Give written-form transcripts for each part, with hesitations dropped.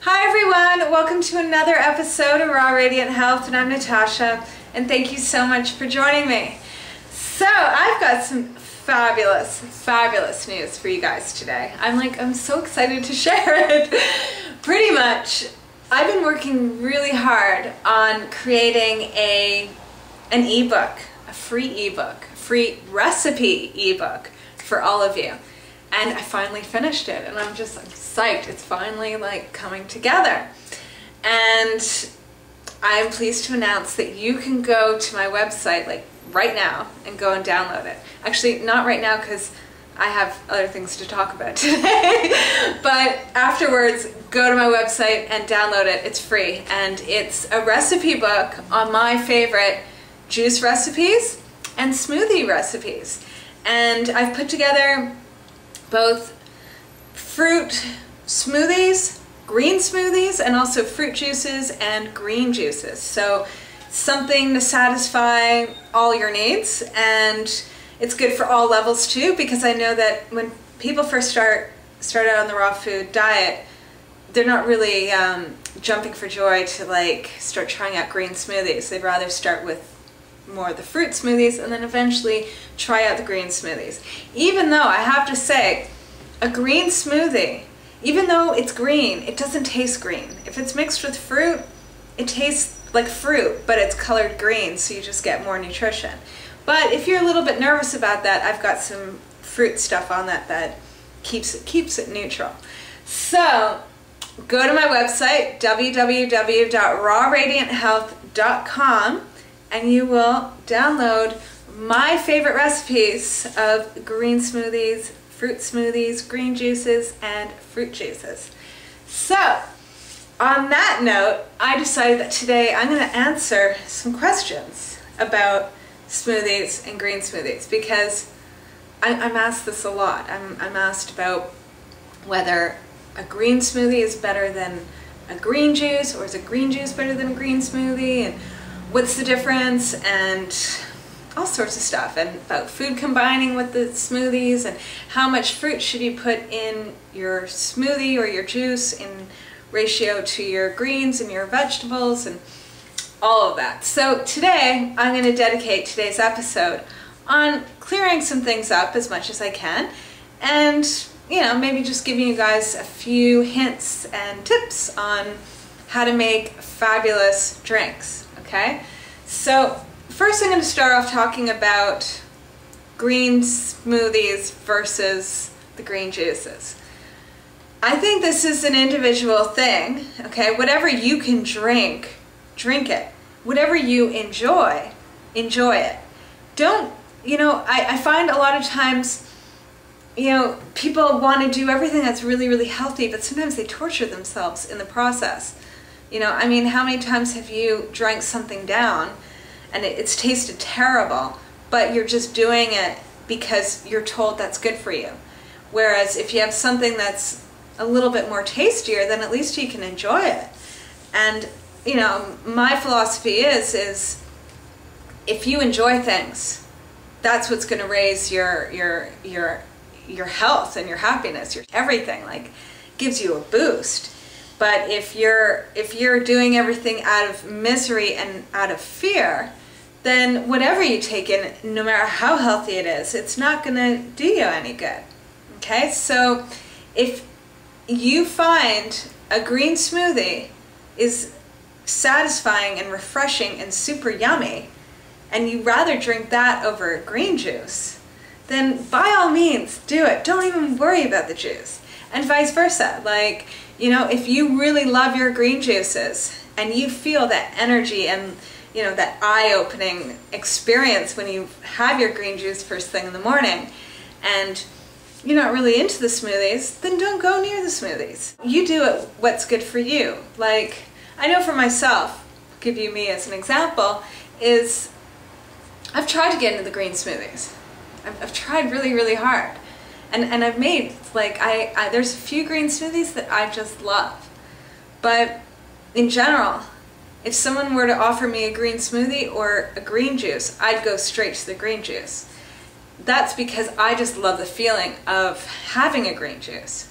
Hi everyone, welcome to another episode of Raw Radiant Health, and I'm Natasha, and thank you so much for joining me. So I've got some fabulous news for you guys today. I'm so excited to share it. Pretty much, I've been working really hard on creating an ebook, a free ebook, a free recipe ebook for all of you. And I finally finished it, and I'm psyched. It's finally coming together. And I'm pleased to announce that you can go to my website right now and go and download it. Actually, not right now because I have other things to talk about today. But afterwards, go to my website and download it. It's free, and it's a recipe book on my favorite juice recipes and smoothie recipes. And I've put together both fruit smoothies, green smoothies, and also fruit juices and green juices. So something to satisfy all your needs, and it's good for all levels too, because I know that when people first start out on the raw food diet, they're not really jumping for joy to start trying out green smoothies. They'd rather start with more of the fruit smoothies and then eventually try out the green smoothies. Even though I have to say, a green smoothie, even though it's green, it doesn't taste green. If it's mixed with fruit, it tastes like fruit, but it's colored green, so you just get more nutrition. But if you're a little bit nervous about that, I've got some fruit stuff on that keeps it neutral. So go to my website, www.rawradianthealth.com, and you will download my favorite recipes of green smoothies, fruit smoothies, green juices, and fruit juices. So, on that note, I decided that today I'm going to answer some questions about smoothies and green smoothies, because I'm asked this a lot. I'm asked about whether a green smoothie is better than a green juice, or is a green juice better than a green smoothie, and what's the difference, and all sorts of stuff, and about food combining with the smoothies, and how much fruit should you put in your smoothie or your juice in ratio to your greens and your vegetables, and all of that. So today I'm going to dedicate today's episode on clearing some things up as much as I can, and maybe just giving you guys a few hints and tips on how to make fabulous drinks. Okay, so first I'm going to start off talking about green smoothies versus the green juices. I think this is an individual thing, okay? Whatever you can drink, drink it. Whatever you enjoy, enjoy it. Don't, I find a lot of times, people want to do everything that's really healthy, but sometimes they torture themselves in the process. How many times have you drank something down and it's tasted terrible, but you're just doing it because you're told that's good for you? Whereas if you have something that's a little bit more tastier, then at least you can enjoy it. And my philosophy is if you enjoy things, that's what's going to raise your health and your happiness, your everything, gives you a boost. But if you're doing everything out of misery and out of fear, then whatever you take in, no matter how healthy it is, it's not going to do you any good. Okay, so if you find a green smoothie is satisfying and refreshing and super yummy, and you rather drink that over a green juice, then by all means do it. Don't even worry about the juice. And vice versa. If you really love your green juices and you feel that energy and that eye-opening experience when you have your green juice first thing in the morning, and you're not really into the smoothies, then don't go near the smoothies. You do it what's good for you. I know for myself, give you me as an example, is I've tried to get into the green smoothies. I've tried really hard. And I've made, there's a few green smoothies that I just love. But in general, if someone were to offer me a green smoothie or a green juice, I'd go straight to the green juice. That's because I just love the feeling of having a green juice.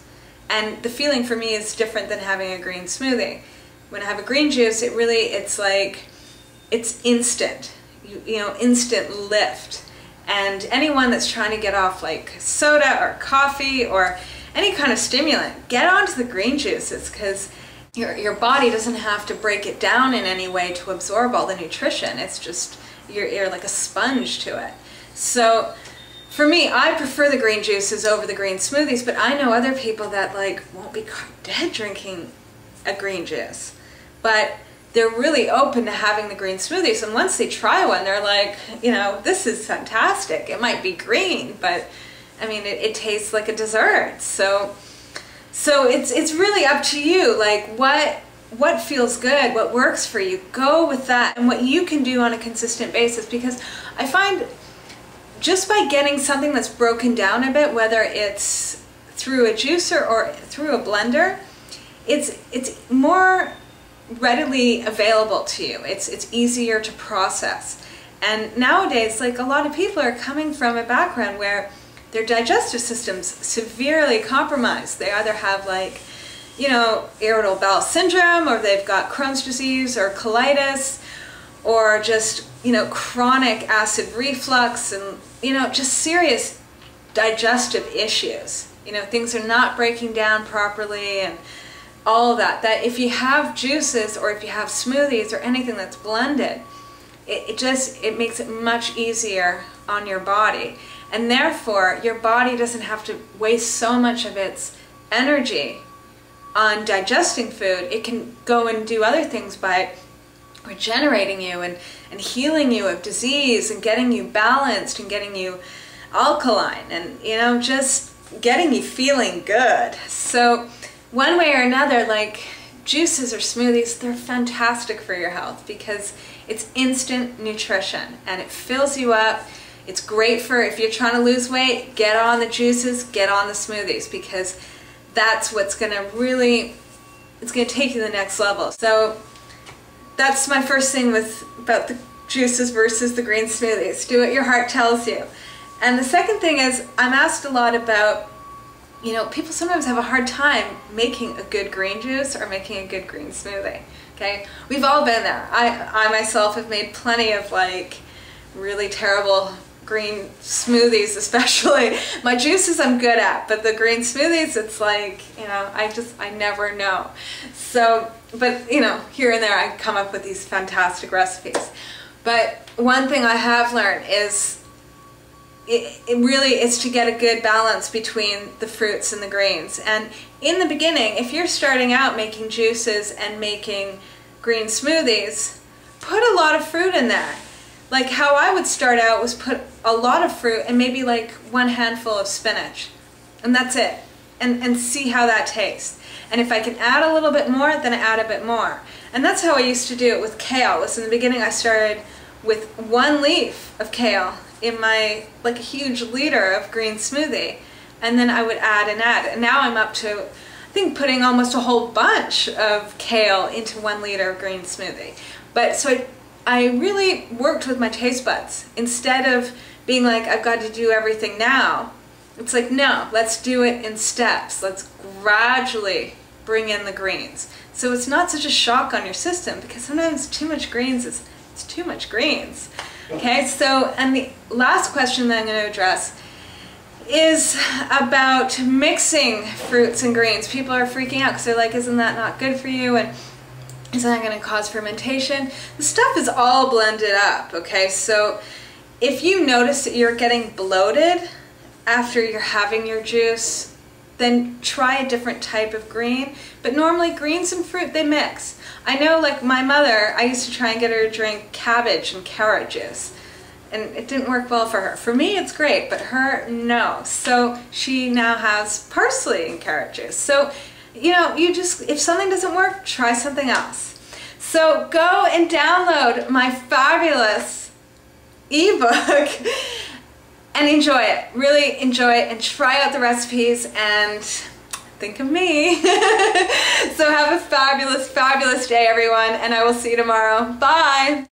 And the feeling for me is different than having a green smoothie. When I have a green juice, it's like, it's instant, you know, instant lift. And anyone that's trying to get off like soda or coffee or any kind of stimulant, get onto the green juices, because your body doesn't have to break it down in any way to absorb all the nutrition. It's just, you're like a sponge to it. So for me, I prefer the green juices over the green smoothies, but I know other people that like won't be dead drinking a green juice, but they're really open to having the green smoothies. And once they try one, they're like, you know, this is fantastic. It might be green, but I mean, it tastes like a dessert. So it's really up to you, like what feels good, what works for you. Go with that, and what you can do on a consistent basis, because I find just by getting something that's broken down a bit, whether it's through a juicer or through a blender, it's more readily available to you. It's easier to process. And nowadays, like, a lot of people are coming from a background where their digestive system's severely compromised. They either have, like, you know, irritable bowel syndrome, or they've got Crohn's disease or colitis, or just, you know, chronic acid reflux, and, you know, just serious digestive issues. You know, things are not breaking down properly, and all of that. That if you have juices, or if you have smoothies, or anything that's blended, it makes it much easier on your body. And therefore, your body doesn't have to waste so much of its energy on digesting food. It can go and do other things by regenerating you and healing you of disease, and getting you balanced, and getting you alkaline, and, you know, just getting you feeling good. So one way or another, like, juices or smoothies, they're fantastic for your health, because it's instant nutrition and it fills you up. It's great for if you're trying to lose weight, get on the juices, get on the smoothies, because that's what's going to really, it's going to take you to the next level. So that's my first thing about the juices versus the green smoothies. Do what your heart tells you. And the second thing is, I'm asked a lot about, you know, people sometimes have a hard time making a good green juice or making a good green smoothie. Okay, we've all been there. I myself have made plenty of, like, really terrible green smoothies, especially. My juices I'm good at, but the green smoothies, it's like, you know, I never know. So, but, you know, here and there I come up with these fantastic recipes. But one thing I have learned is it really is to get a good balance between the fruits and the greens. And in the beginning, if you're starting out making juices and making green smoothies, put a lot of fruit in there. Like, how I would start out was put a lot of fruit and maybe like one handful of spinach, and that's it, and see how that tastes. And if I can add a little bit more, then I add a bit more. And that's how I used to do it with kale. In the beginning, I started with 1 leaf of kale in my, like, a huge liter of green smoothie, and then I would add and add, and now I'm up to, I think, putting almost a whole bunch of kale into 1 liter of green smoothie. But so I really worked with my taste buds. Instead of being like, I've got to do everything now, it's like, no, let's do it in steps. Let's gradually bring in the greens. So it's not such a shock on your system, because sometimes too much greens is, it's too much greens. Okay, so, and the last question that I'm going to address is about mixing fruits and greens. People are freaking out because they're like, isn't that not good for you? And isn't that going to cause fermentation? The stuff is all blended up, okay? So if you notice that you're getting bloated after you're having your juice, then try a different type of green. But normally greens and fruit, they mix. I know, like, my mother, I used to try and get her to drink cabbage and carrot juice, and it didn't work well for her. For me, it's great, but her, no. So she now has parsley and carrot juice. So, you know, you just, if something doesn't work, try something else. So go and download my fabulous ebook and enjoy it. Really enjoy it, and try out the recipes, and think of me. So have a fabulous, fabulous day, everyone, and I will see you tomorrow. Bye.